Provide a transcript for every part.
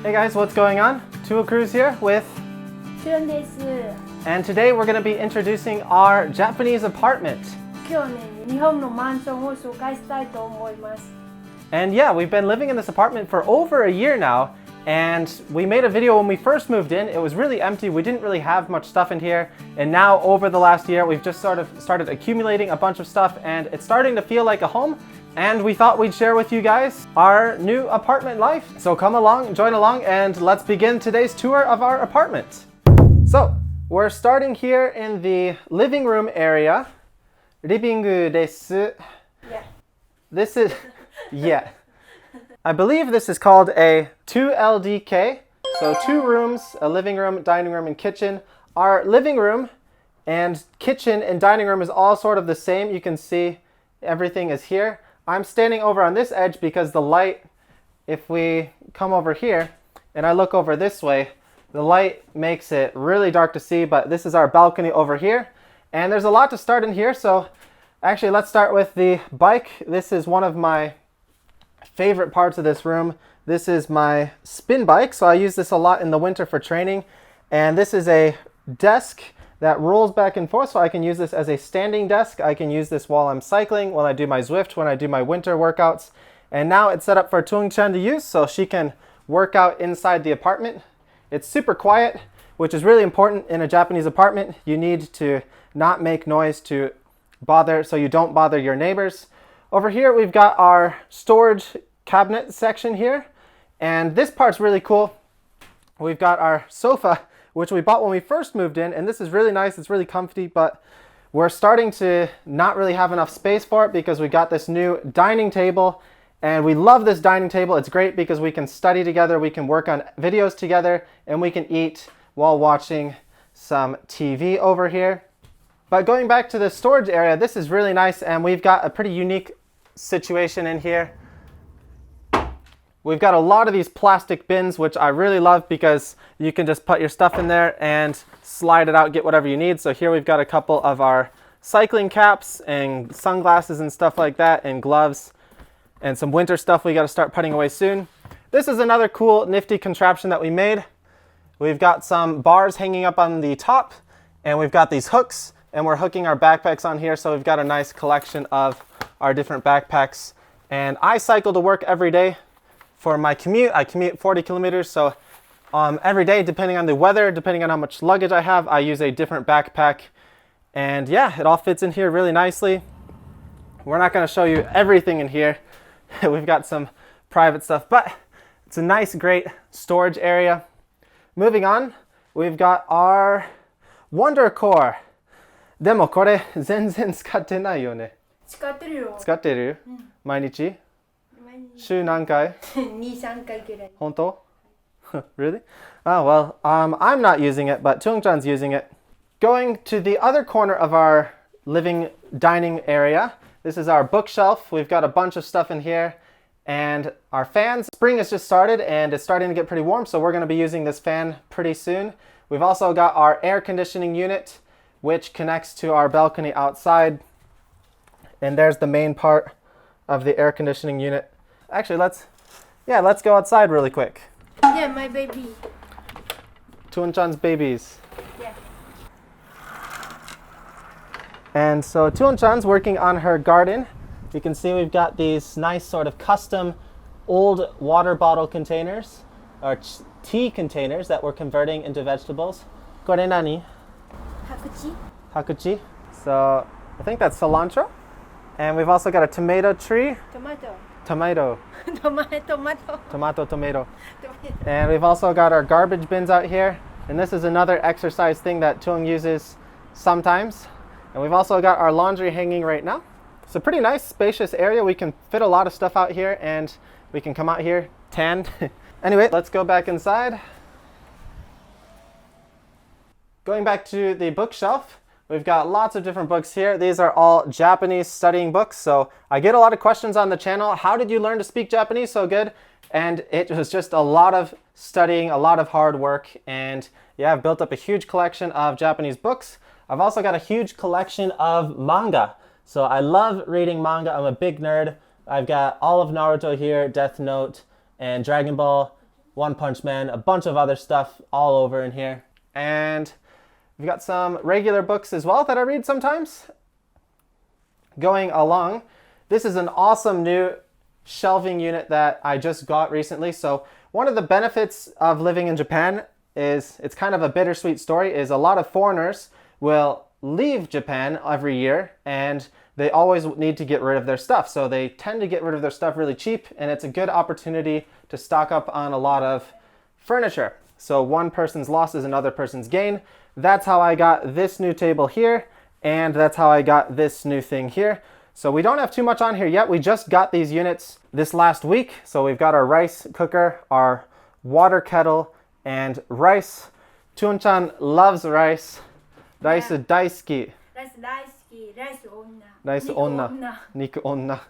Hey guys, what's going on? Tua Cruz here with... チュンです。 And today we're going to be introducing our Japanese apartment. 今日ね、日本のマンションを紹介したいと思います。 And yeah, we've been living in this apartment for over a year now. And we made a video when we first moved in. It was really empty. We didn't really have much stuff in here. And now over the last year, we've just sort of started accumulating a bunch of stuff and it's starting to feel like a home. And we thought we'd share with you guys our new apartment life. So come along, join along, and let's begin today's tour of our apartment. So we're starting here in the living room area. Ribingu desu. Yeah. This is, yeah. I believe this is called a 2LDK. So 2 rooms, a living room, dining room, and kitchen. Our living room and kitchen and dining room is all sort of the same. You can see everything is here. I'm standing over on this edge because the light, if we come over here and I look over this way, the light makes it really dark to see, but this is our balcony over here. And there's a lot to start in here. So actually let's start with the bike. This is one of my favorite parts of this room. This is my spin bike, so I use this a lot in the winter for training. And this is a desk that rolls back and forth, so I can use this as a standing desk. I can use this while I'm cycling, when I do my Zwift, when I do my winter workouts. And now it's set up for Tung-chan to use, so she can work out inside the apartment. It's super quiet, which is really important in a Japanese apartment. You need to not make noise to bother, so you don't bother your neighbors. Over here, we've got our storage cabinet section here. And this part's really cool. We've got our sofa, which we bought when we first moved in. And this is really nice. It's really comfy, but we're starting to not really have enough space for it because we got this new dining table. And we love this dining table. It's great because we can study together, we can work on videos together, and we can eat while watching some TV over here. But going back to the storage area, this is really nice. And we've got a pretty unique situation in here. We've got a lot of these plastic bins, which I really love because you can just put your stuff in there and slide it out, get whatever you need. So here we've got a couple of our cycling caps and sunglasses and stuff like that, and gloves and some winter stuff we got to start putting away soon. This is another cool nifty contraption that we made. We've got some bars hanging up on the top, and we've got these hooks, and we're hooking our backpacks on here. So we've got a nice collection of our different backpacks. And I cycle to work every day for my commute. I commute 40 kilometers. So every day, depending on the weather, depending on how much luggage I have, I use a different backpack. And yeah, it all fits in here really nicely. We're not going to show you everything in here. We've got some private stuff, but it's a nice, great storage area. Moving on, we've got our Wonder Core. でもこれ全然使ってないよね。使ってるよ。使ってる？毎日？週何回？2、3回くらい。本当？Really? Oh, well, I'm not using it, but Tung-chan's using it. Going to the other corner of our living dining area. This is our bookshelf. We've got a bunch of stuff in here. And our fans. Spring has just started and it's starting to get pretty warm, so we're going to be using this fan pretty soon. We've also got our air conditioning unit, which connects to our balcony outside. And there's the main part of the air conditioning unit. Actually, let's go outside really quick. Yeah, my baby. Tuon-chan's babies. Yeah. And so Tuon-chan's working on her garden. You can see we've got these nice sort of custom old water bottle containers, or tea containers that we're converting into vegetables. Kore nani? Hakuchi. Hakuchi. So I think that's cilantro. And we've also got a tomato tree. Tomato. Tomato. Tomato. And we've also got our garbage bins out here. And this is another exercise thing that Tung uses sometimes. And we've also got our laundry hanging right now. It's a pretty nice, spacious area. We can fit a lot of stuff out here, and we can come out here tan. Anyway, let's go back inside. Going back to the bookshelf, we've got lots of different books here. These are all Japanese studying books. So I get a lot of questions on the channel. How did you learn to speak Japanese so good? And it was just a lot of studying, a lot of hard work. And yeah, I've built up a huge collection of Japanese books. I've also got a huge collection of manga. So I love reading manga. I'm a big nerd. I've got all of Naruto here, Death Note, and Dragon Ball. One Punch Man, a bunch of other stuff all over in here. And we've got some regular books as well that I read sometimes. Going along, this is an awesome new shelving unit that I just got recently. So one of the benefits of living in Japan is, it's kind of a bittersweet story, is a lot of foreigners will leave Japan every year and they always need to get rid of their stuff. So they tend to get rid of their stuff really cheap, and it's a good opportunity to stock up on a lot of furniture. So one person's loss is another person's gain. That's how I got this new table here, and that's how I got this new thing here. So we don't have too much on here yet. We just got these units this last week. So we've got our rice cooker, our water kettle, and rice. Tuon-chan loves rice. Rice daisuki. Rice onna. Niku onna.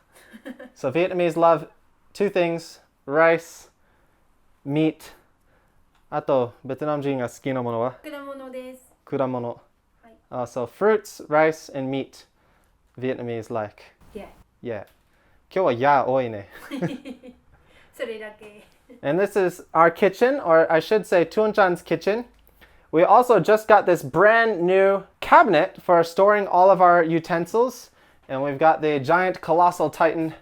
So Vietnamese love two things: rice, meat. あとベトナム人が好きなものは果物です。果物。So fruits, rice, and meat. Vietnamese like. Yeah. Yeah. 今日はや多いね。それだけ。And this is our kitchen, or I should say Tuon-chan's kitchen. We also just got this brand new cabinet for storing all of our utensils. And we've got the giant colossal titan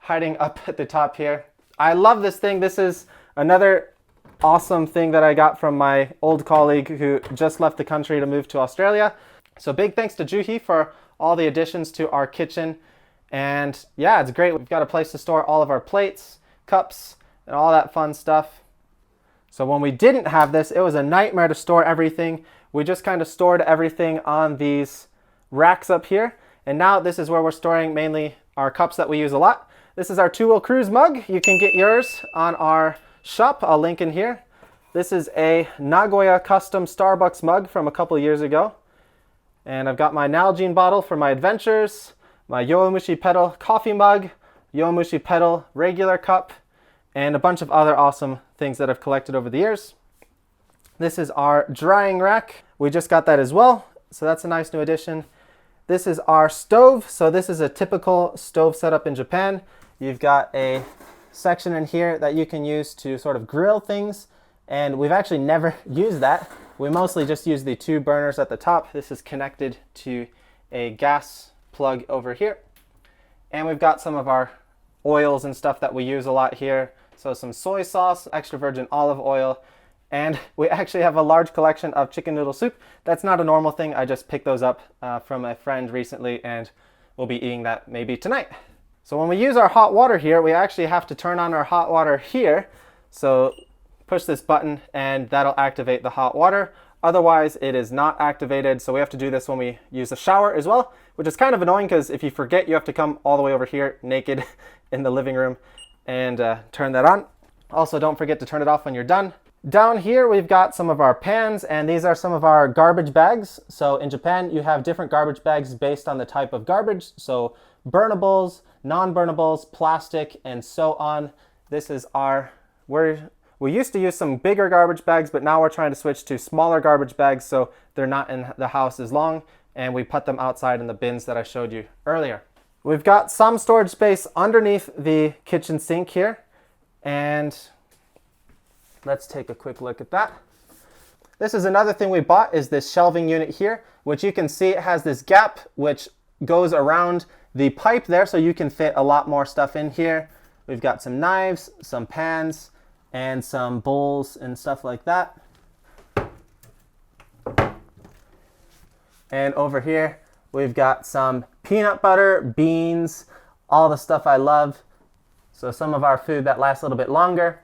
hiding up at the top here. I love this thing. This is another awesome thing that I got from my old colleague who just left the country to move to Australia. So big thanks to Juhi for all the additions to our kitchen. And yeah, it's great. We've got a place to store all of our plates, cups, and all that fun stuff. So when we didn't have this, it was a nightmare to store everything. We just kind of stored everything on these racks up here. And now this is where we're storing mainly our cups that we use a lot. This is our two-wheel cruise mug. You can get yours on our shop. I'll link in here. This is a Nagoya custom Starbucks mug from a couple years ago. And I've got my Nalgene bottle for my adventures, my Yomushi pedal coffee mug, Yomushi pedal regular cup, and a bunch of other awesome things that I've collected over the years. This is our drying rack. We just got that as well, so that's a nice new addition. This is our stove. So this is a typical stove setup in Japan. You've got a section in here that you can use to sort of grill things, and we've actually never used that. We mostly just use the two burners at the top. This is connected to a gas plug over here. And we've got some of our oils and stuff that we use a lot here. So some soy sauce, extra virgin olive oil, and we actually have a large collection of chicken noodle soup. That's not a normal thing. I just picked those up from a friend recently, and we'll be eating that maybe tonight. So when we use our hot water here, we actually have to turn on our hot water here. So push this button and that'll activate the hot water. Otherwise, it is not activated. So we have to do this when we use the shower as well, which is kind of annoying because if you forget, you have to come all the way over here naked in the living room and turn that on. Also, don't forget to turn it off when you're done. Down here, we've got some of our pans, and these are some of our garbage bags. So in Japan, you have different garbage bags based on the type of garbage. So burnables, non-burnables, plastic, and so on. This is our, we used to use some bigger garbage bags, but now we're trying to switch to smaller garbage bags so they're not in the house as long, and we put them outside in the bins that I showed you earlier. We've got some storage space underneath the kitchen sink here, and let's take a quick look at that. This is another thing we bought, is this shelving unit here, which you can see it has this gap which goes around the pipe there, so you can fit a lot more stuff in here. We've got some knives, some pans, and some bowls and stuff like that. And over here, we've got some peanut butter, beans, all the stuff I love. So some of our food that lasts a little bit longer.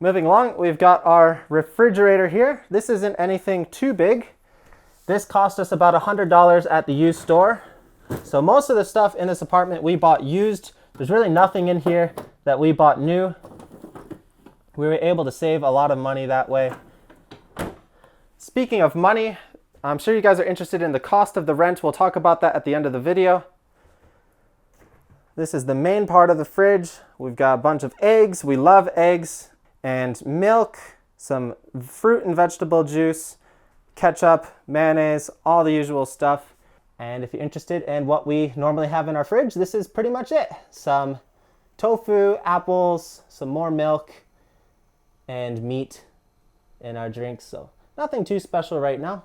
Moving along, we've got our refrigerator here. This isn't anything too big. This cost us about $100 at the used store. So most of the stuff in this apartment we bought used. There's really nothing in here that we bought new. We were able to save a lot of money that way. Speaking of money, I'm sure you guys are interested in the cost of the rent. We'll talk about that at the end of the video. This is the main part of the fridge. We've got a bunch of eggs. We love eggs. And milk, some fruit and vegetable juice, ketchup, mayonnaise, all the usual stuff. And if you're interested in what we normally have in our fridge, this is pretty much it. Some tofu, apples, some more milk, and meat in our drinks. So nothing too special right now.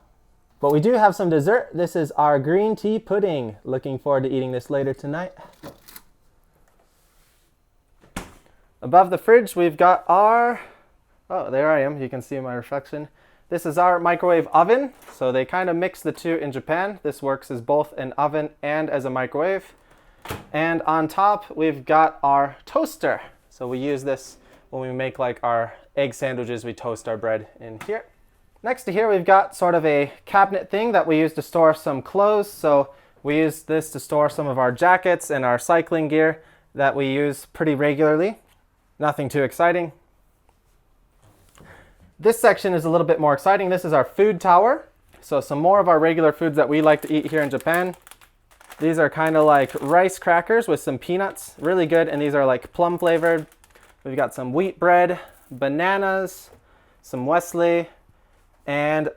But we do have some dessert. This is our green tea pudding. Looking forward to eating this later tonight. Above the fridge, we've got our, oh, there I am. You can see my reflection. This is our microwave oven. So they kind of mix the two in Japan. This works as both an oven and as a microwave. And on top, we've got our toaster. So we use this when we make like our egg sandwiches. We toast our bread in here. Next to here, we've got sort of a cabinet thing that we use to store some clothes. So we use this to store some of our jackets and our cycling gear that we use pretty regularly. Nothing too exciting. This section is a little bit more exciting. This is our food tower. So some more of our regular foods that we like to eat here in Japan. These are kind of like rice crackers with some peanuts. Really good. And these are like plum flavored. We've got some wheat bread, bananas, some Wesley. And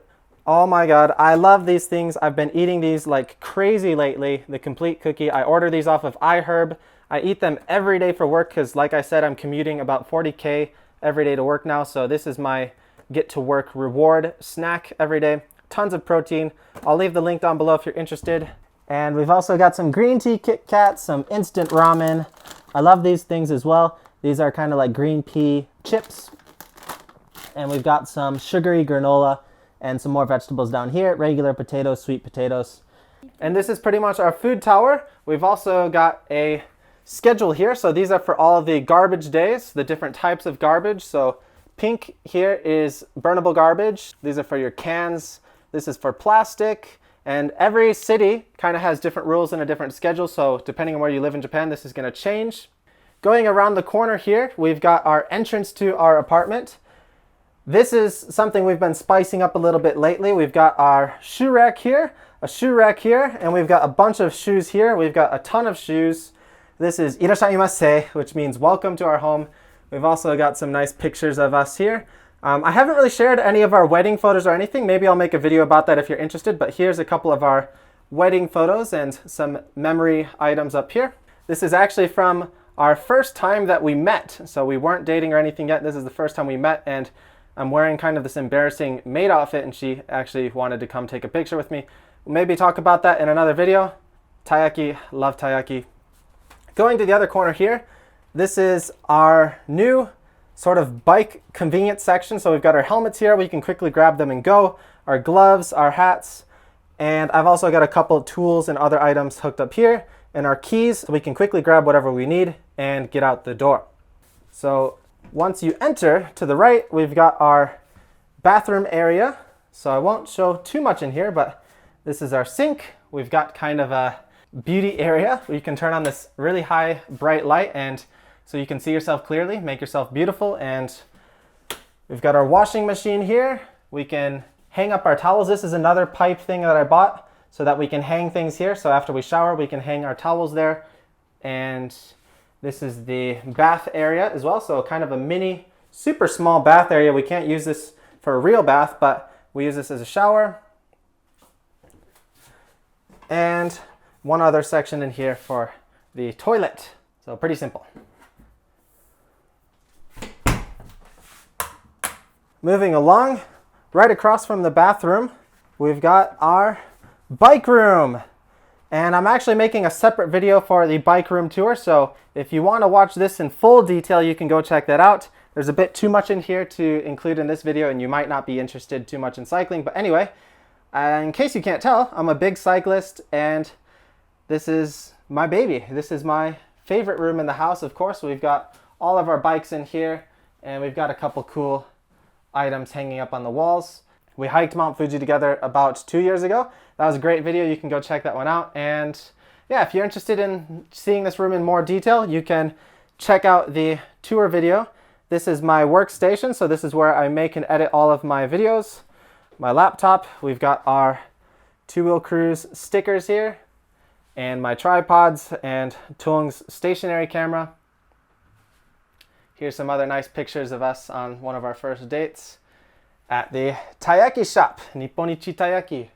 oh my God, I love these things. I've been eating these like crazy lately. The complete cookie. I order these off of iHerb. I eat them every day for work because, like I said, I'm commuting about 40K every day to work now. So this is my get to work reward snack every day. Tons of protein. I'll leave the link down below if you're interested. And we've also got some green tea Kit Kats, some instant ramen. I love these things as well. These are kind of like green pea chips. And we've got some sugary granola and some more vegetables down here. Regular potatoes, sweet potatoes. And this is pretty much our food tower. We've also got a schedule here. So these are for all of the garbage days, the different types of garbage. So pink here is burnable garbage. These are for your cans. This is for plastic. And every city kind of has different rules and a different schedule. So depending on where you live in Japan, this is going to change. Going around the corner here, we've got our entrance to our apartment. This is something we've been spicing up a little bit lately. We've got our shoe rack here, a shoe rack here, and we've got a bunch of shoes here. We've got a ton of shoes. This is irashaimase, which means welcome to our home. We've also got some nice pictures of us here. I haven't really shared any of our wedding photos or anything. Maybe I'll make a video about that if you're interested, but here's a couple of our wedding photos and some memory items up here. This is actually from our first time that we met. So we weren't dating or anything yet. This is the first time we met, and I'm wearing kind of this embarrassing maid outfit, and she actually wanted to come take a picture with me. We'll maybe talk about that in another video. Taiyaki, love taiyaki. Going to the other corner here, this is our new sort of bike convenience section. So we've got our helmets here. We can quickly grab them and go. Our gloves, our hats, and I've also got a couple of tools and other items hooked up here. And our keys, so we can quickly grab whatever we need and get out the door. So once you enter to the right, we've got our bathroom area. So I won't show too much in here, but this is our sink. We've got kind of a beauty area where you can turn on this really high bright light, and so you can see yourself clearly, make yourself beautiful. And we've got our washing machine here. We can hang up our towels. This is another pipe thing that I bought so that we can hang things here. So after we shower, we can hang our towels there. And this is the bath area as well. So kind of a mini, super small bath area. We can't use this for a real bath, but we use this as a shower. And one other section in here for the toilet. So pretty simple. Moving along, right across from the bathroom, we've got our bike room. And I'm actually making a separate video for the bike room tour. So if you want to watch this in full detail, you can go check that out. There's a bit too much in here to include in this video, and you might not be interested too much in cycling. But anyway, in case you can't tell, I'm a big cyclist, and this is my baby. This is my favorite room in the house, of course. We've got all of our bikes in here, and we've got a couple cool items hanging up on the walls. We hiked Mount Fuji together about 2 years ago. That was a great video. You can go check that one out. And yeah, if you're interested in seeing this room in more detail, you can check out the tour video. This is my workstation. So this is where I make and edit all of my videos. My laptop, we've got our Two Wheel Cruise stickers here, and my tripods and Tung's stationary camera. Here's some other nice pictures of us on one of our first dates at the taiyaki shop, Nipponichi Taiyaki.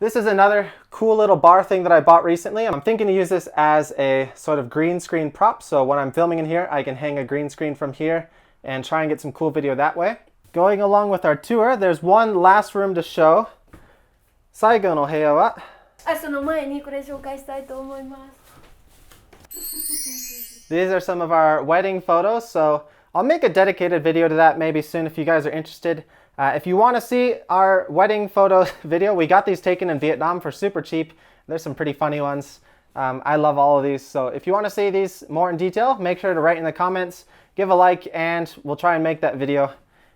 This is another cool little bar thing that I bought recently. I'm thinking to use this as a sort of green screen prop. So when I'm filming in here, I can hang a green screen from here and try and get some cool video that way. Going along with our tour, there's one last room to show. 最後の部屋はその前にこれ紹介したいと思います。 These are some of our wedding photos, so I'll make a dedicated video to that maybe soon if you guys are interested. If you want to see our wedding photo video, we got these taken in Vietnam for super cheap. There's some pretty funny ones. I love all of these, so if you want to see these more in detail, make sure to write in the comments, give a like, and we'll try and make that video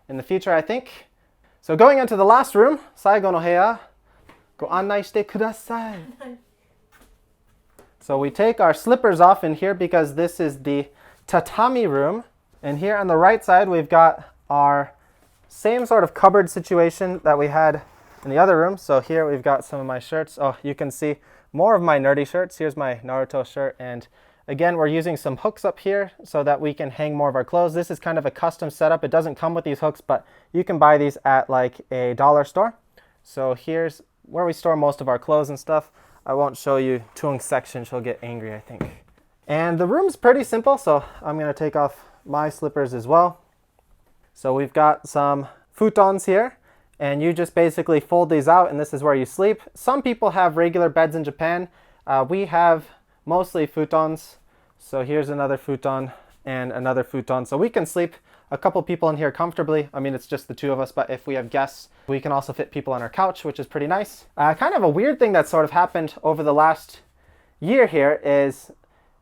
in the future, I think. So going into the last room, 最後の部屋ご案内してください。 So we take our slippers off in here because this is the Tatami Room. And here on the right side, we've got our same sort of cupboard situation that we had in the other room. So here we've got some of my shirts. Oh, you can see more of my nerdy shirts. Here's my Naruto shirt. And again, we're using some hooks up here so that we can hang more of our clothes. This is kind of a custom setup. It doesn't come with these hooks, but you can buy these at like a dollar store. So here's where we store most of our clothes and stuff. I won't show you Tung's section. She'll get angry, I think. And the room's pretty simple, so I'm going to take off my slippers as well. So we've got some futons here, and you just basically fold these out, and this is where you sleep. Some people have regular beds in Japan. We have mostly futons. So here's another futon and another futon. So we can sleep a couple people in here comfortably. I mean, it's just the two of us, but if we have guests, we can also fit people on our couch, which is pretty nice. Kind of a weird thing that sort of happened over the last year here is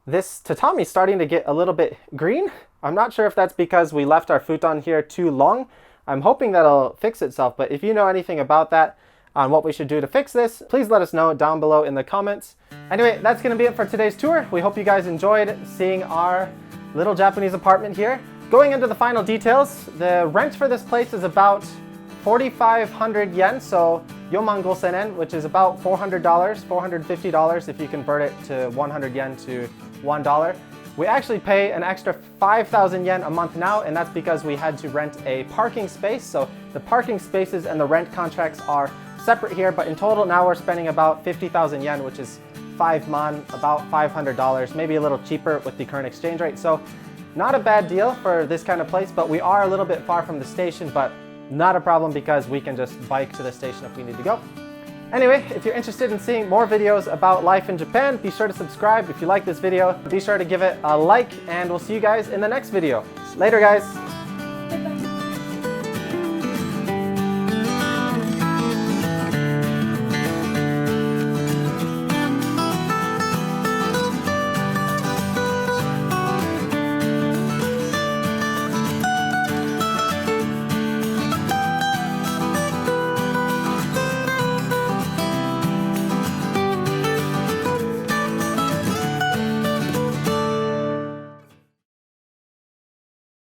this tatami starting to get a little bit green. I'm not sure if that's because we left our futon here too long. I'm hoping that'll fix itself, but if you know anything about that, on what we should do to fix this, please let us know down below in the comments. Anyway, that's going to be it for today's tour. We hope you guys enjoyed seeing our little Japanese apartment here. Going into the final details, the rent for this place is about 4,500 yen, so 45,000 yen, which is about $400, $450 if you convert it to 100 yen to $1. We actually pay an extra 5,000 yen a month now, and that's because we had to rent a parking space. So the parking spaces and the rent contracts are separate here, but in total now we're spending about 50,000 yen, which is 5 man, about $500, maybe a little cheaper with the current exchange rate. So not a bad deal for this kind of place, but we are a little bit far from the station, but not a problem because we can just bike to the station if we need to go. Anyway, if you're interested in seeing more videos about life in Japan, be sure to subscribe. If you like this video, be sure to give it a like, and we'll see you guys in the next video. Later, guys.